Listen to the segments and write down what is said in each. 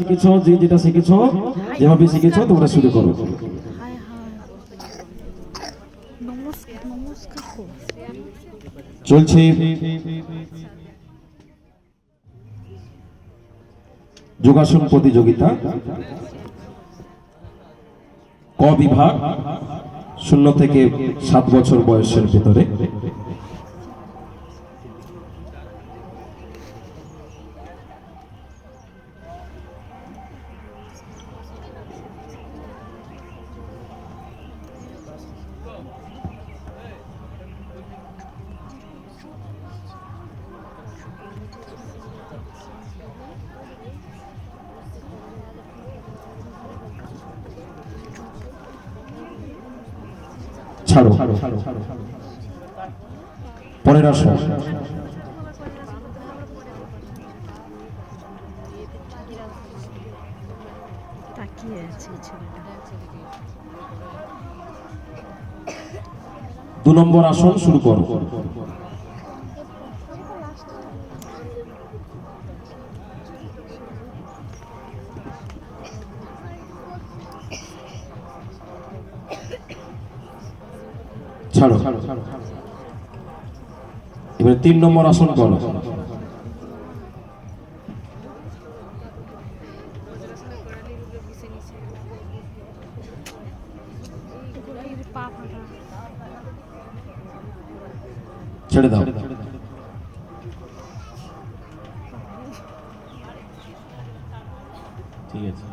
শিখেছো, যে যেটা শিখেছো, যেভাবে শিখেছো তোমরা শুরু করো। চলছে যোগাসন প্রতিযোগিতা, ক বিভাগ, 0 থেকে 7 বছর বয়সের ভিতরে। ছাড়ো, পরের আসো। দু নম্বর আসন শুরু করো। ছাড়ো, এবারে 3 নম্বর আসন করো। ছেড়ে দাও। ঠিক আছে,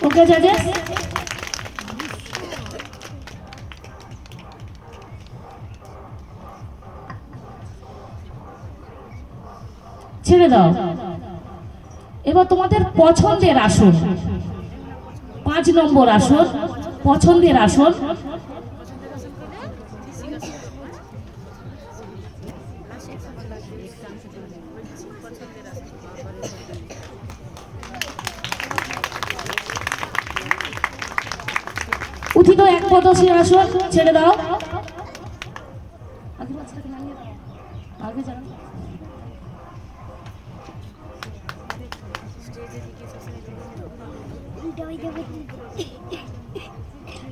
ওকে জাজেস, ছেড়ে দাও। এবার তোমাদের পছন্দের আসন, 5 নম্বর আসন, পছন্দের আসন। উঠিত এক পদশী আসন, ছেড়ে দাও। আগে যাও।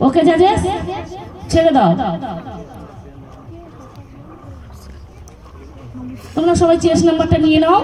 ওকে জাজেস, ছেড়ে দাও। তোমরা সবাই চেস নাম্বারটা নিয়ে নাও।